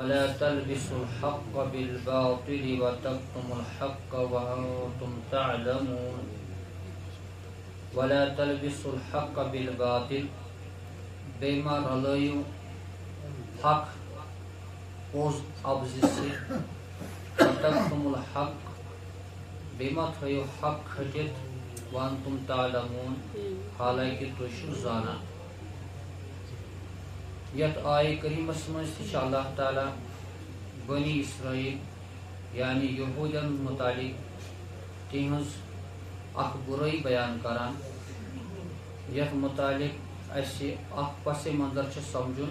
ولا تلبسوا الحق بالباطل وتكتموا الحق وأنتم تعلمون ولا تلبسوا الحق بالباطل بیما رلایو حق پوز ابزِ سۭتۍ وتكتموا الحق بیما تھٲیِو حق کھٔٹِتھ وانتم تعلمون حالانکہ تُہۍ چھِو زانان. یتھ آیہِ کریٖمس منٛز تہِ چھِ اللہ تعالیٰ بنی اسرائیل یعنی یہوٗدین متعلق تِہنٛز اکھ بُرٲیی بیان کران یتھ متعلق اسہِ اکھ پس منظر چھُ سمجھُن.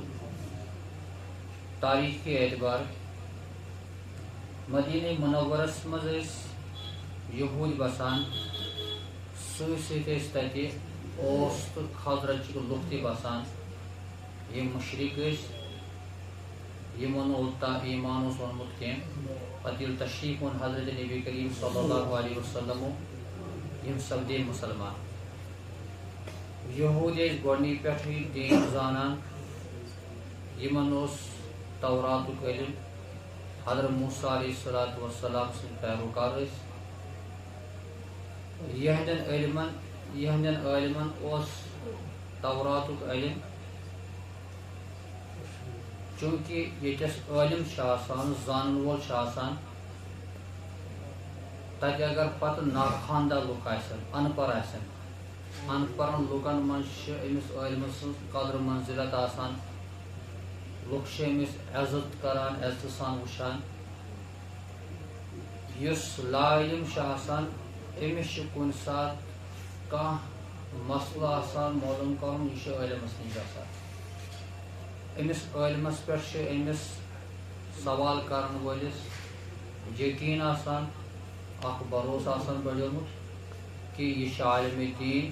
تاریخی اعتبار مدینہ منورس منٛز ٲسۍ یہوٗدۍ بسان سۭتۍ سۭتۍ ٲسۍ تتہِ اوس تہٕ خزرجٕکۍ لُکھ تہِ بسان یِم مُشرِک ٲسۍ یِمن نہٕ اوٚتام ایٖمان اوس اوٚنمُت کینٛہہ. پتہٕ ییٚلہِ تشریٖف اوٚن حضرت نبی کریم صلی اللہ علیہ وسلمو یِم سپدے مُسلمان. یہوٗدۍ ٲسۍ گۄڈنِکۍ پٮ۪ٹھٕے دیٖن زانان یِمن اوس توراتُک علم حضرت موسیٰ علیہ الصلوٰۃ والسلام سٕنٛدۍ پیروکار ٲسۍ. یہنٛدٮ۪ن عٲلمن اوس توراتُک علم چوٗنٛکہِ ییٚتٮ۪س عٲلِم چھُ آسان زانن وول چھُ آسان تتہِ اگر پتہٕ ناخواندہ لُکھ آسن ان پڑھ آسن ان پڑھن لُکن منٛز چھِ أمِس عٲلمہٕ سٕنٛز قدر منزلت آسان. لُکھ چھِ أمِس عزت کران عزتہٕ سان وٕچھان. یُس لا علم چھُ آسان أمِس چھُ کُنہِ ساتہٕ کانٛہہ مسلہٕ آسان معلوٗم کرُن یہِ چھُ عٲلمس نِش آسان. أمِس عٲلمس پٮ۪ٹھ چھُ أمِس سوال کرن وٲلِس یقیٖن آسان اکھ بھروسہٕ آسان بڑیومُت کہِ یہِ چھُ عالمِ دیٖن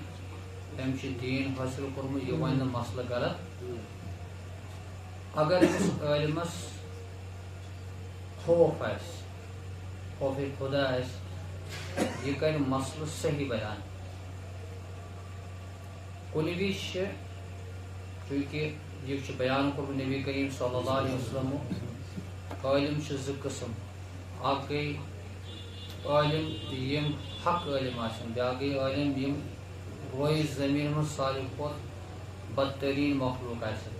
أمۍ چھُ دیٖن حٲصِل کوٚرمُت یہِ وَنہِ نہٕ مسلہٕ غلط. اگر أمِس عٲلمس خوف آسہِ خوفِ خدا آسہِ یہِ کرِ مسلہٕ صحیح بیان. کُنہِ وِزِ چھِ چوٗنٛکہِ یہِ چھُ بیان کوٚرمُت نبی کریم صلی اللہ علیہ وسلمو عٲلم چھِ زٕ قٕسم. اکھ گٔے عٲلم یِم حق عٲلم آسن بیاکھ گٔے عٲلم یِم رویہِ زٔمیٖن منٛز ساروی کھۄتہٕ بدتریٖن مخلوق آسن.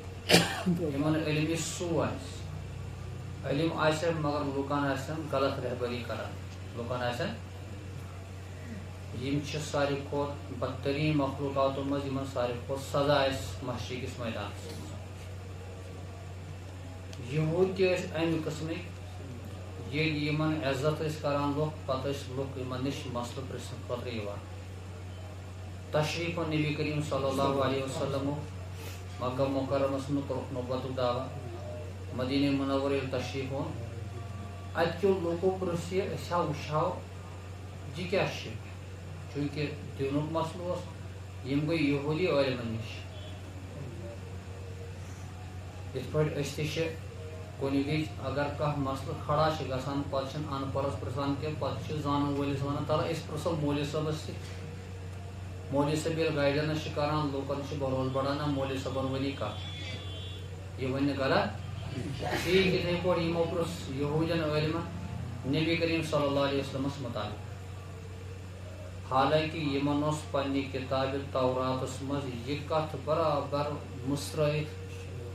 یِمن علمِ سوٗ آسہِ علم آسن مگر لُکن آسن غلط رہبری کران لُکن آسن یِم چھِ ساروی کھۄتہٕ بدتریٖن مخلوقاتو منٛز یِمن ساروی کھۄتہٕ سزا آسہِ محشرکِس مٲدانس منٛز. یہوٗدۍ تہِ ٲسۍ امہِ قٕسمٕکۍ ییٚلہِ یِمن عزت ٲسۍ کران لُکھ پتہٕ ٲسۍ لُکھ یِمن نِش مسلہٕ پرژھنہٕ خٲطرٕ یِوان. تشریٖف اوٚن نبی کریم صلی اللہ علیہ وسلمو مکہ مکرمس منٛز کوٚرُکھ نبوتُک دعوا. مدینہ منور ییٚلہِ تشریٖف اوٚن اتہِ کیو لوٗکو پرژھ یہِ أسۍ ہا وٕچھہاو یہِ کیٛاہ چھِ چوٗنٛکہِ دیٖنُک مسلہٕ اوس. یِم گٔے یہوٗدی عٲلمن نِش. یِتھ پٲٹھۍ أسۍ تہِ چھِ کُنہِ وِزِ اگر کانٛہہ مسلہٕ کھڑا چھُ گژھان پتہٕ چھِنہٕ ان پڑھس پرژھان کینٛہہ پتہٕ چھِ زانن وٲلِس ونان تلہ أسۍ پرژھو مولوی صٲبس سۭتۍ. مولوی صٲب ییٚلہِ گایڈنس چھِ کران لوٗکن چھُ بروسہٕ بڑان نہ مولوی صٲبن ؤنی کتھ یہِ ونہِ نہٕ غلط. ٹھیٖک یِتھٕے پٲٹھۍ یِمو پرژھ یہوٗدٮ۪ن عٲلمن نبی کریم صلی اللہ علیہ وسلمس متعلق حالانکہ یِمن اوس پننہِ کِتابہِ توراتس منٛز یہِ کتھ برابر مُسترٲیِتھ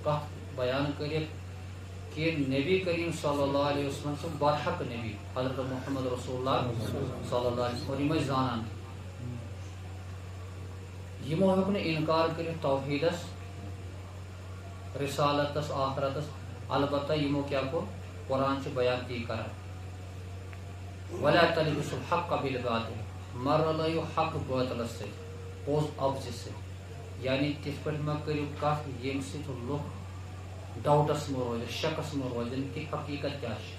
کتھ بیان کٔرِتھ کہ نبی کریم صلی اللہ علیہ وسلم چھُ برحق نبی حضرت محمد رسول اللہ صلی اللہ علیہ وسلم اور یِم ٲسۍ زانان. یِمو ہیوٚک نہٕ اِنکار کٔرِتھ توحیٖدس رسالتس آخرتس. البتہ یِمو کیٛاہ کوٚر قرآن چھُ بیان تی کران ولا تلبسوا الحق بالباطل مہ رلٲیِو حق باطلس سۭتۍ پوٚز ابزِ سۭتۍ. یعنی تِتھ پٲٹھۍ مہ کٔرِو کتھ ییٚمہِ سۭتۍ لُکھ ڈاوٹس منٛز روزن شکس منٛز روزن کہ حقیقت کیٛاہ چھِ.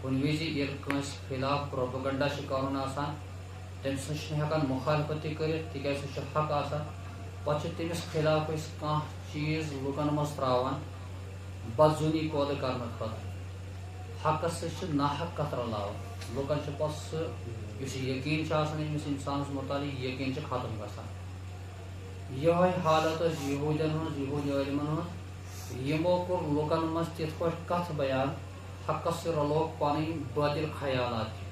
کُنہِ وِزِ ییٚلہِ کٲنٛسہِ خلاف پروپگنڈا چھُ کرُن آسان تٔمۍ سٕنٛز چھِنہٕ ہٮ۪کان مُخالفت تہِ کٔرِتھ تِکیٛازِ سُہ چھُ حق آسان. پتہٕ چھِ تٔمِس خلاف أسۍ کانٛہہ چیٖز لُکن منٛز تراوان بدظوٗنی پٲدٕ کرنہٕ خٲطرٕ. حقس سۭتۍ چھِ ناحق کتھ رلاوان. لُکن چھُ پتہٕ سُہ یُس یقیٖن چھُ آسان أمِس انسانس متعلق یقیٖن چھُ ختم گژھان. یِہوے حالت ٲس یہوٗدٮ۪ن ہٕنٛز یہوٗدۍ عٲلمن ہٕنٛز یمو کور لوکن مز تت پہ کت بیان حقس سے رلوک پن باطل خیالات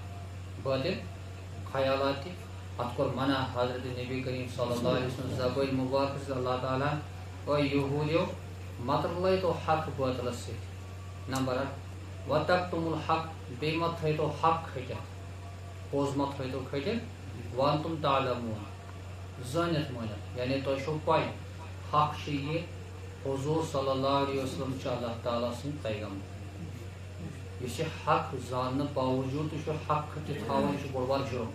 ات کور منع حضرت نبی کریم صلی اللہ علیہ وسلم زبان مبارک سے اللہ تعالیٰ او یہودیو مت رلے تو حق باطلس سے نمبر 8 وتکتم الحق بی مت تھے تو حق کھٹت پوز مت تھے تو کھٹت وانتم تعلمون زانت مانت یعنی تو چھو پائی حق یہ حضور صلی اللہ علیہ وسلم اللہ تعالیٰ سن پیغمبر یہ حق زان باوجود تو حق کھٹت تھاون یہ بڑ بار جرم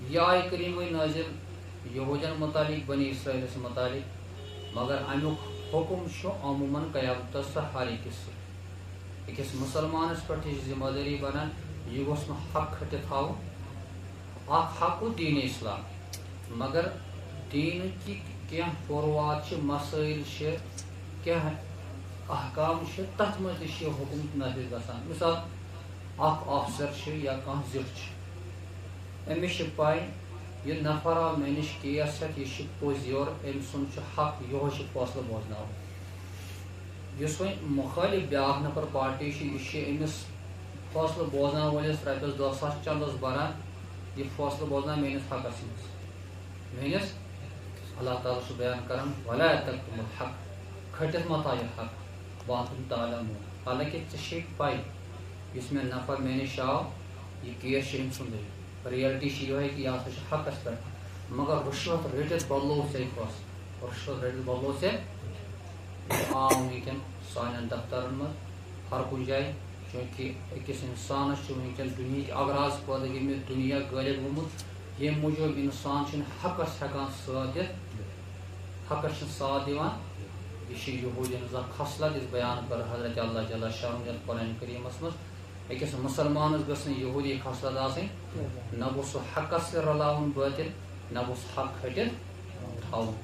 یہ آئے کریم نازل یہودین متعلق بنی اسرائیل متعلق مگر امیک حکم عموماً قیامت ہر أکس مسلمانس پہ ذمہ داری بنان یہ گوس حق کھٹت تھاو اخ حق دین اسلام مگر دین کی کیا فروعات مسائل کیا احکام تر مز حکم نافذ گژھان مثال اخ آفسر یا کھانا زٹھ امس پائی یہ نفر آو مے نش کیس ہتھ یہ پوز یور ام سن حق یہ فیصلہ بوزن اس وی مخالف بیاکھ نفر پارٹی یہ امس فیصلہ بوزن ولس رپیس 10,000 چندس بران یہ فیصلہ بوزن میس حقس میس اللہ تعالیٰ بیان کران ولا تکتموا الحق کھٹت مت یہ حق وانتم تعلمون حالانکہ ژے پائی اس میں نفر مے نش آو یہ کیس ام سندے ریئلٹی یہ کہ یہ ہسا حقس پہ مگر رشوت رٹت بدلو فیصلہ رشوت رٹت بدلو عام ونکن سان دفترن مز ہر کن جائے چونکہ أکس انسانس ونکن دنیا اغراض پٲدٕ گٔمٕتۍ دنیا غٲلب گوٚمُت ییٚمہِ موٗجوٗب انسان چھُنہٕ حقس ہٮ۪کان ساتھ دِتھ حقس چھُنہٕ ساتھ دِوان یہ یہودین اکھ خصلت اس بیان کر حضرت اللہ جل شانہ یتھ قرآن کریمس مز أکس مسلمانس گژھِ نہٕ یہودی خصلت آسٕنۍ نہ گوٚژھ سُہ حقس سۭتۍ رلاوُن باطل نہ گوٚژھ حق کھٹتھ تھاوُن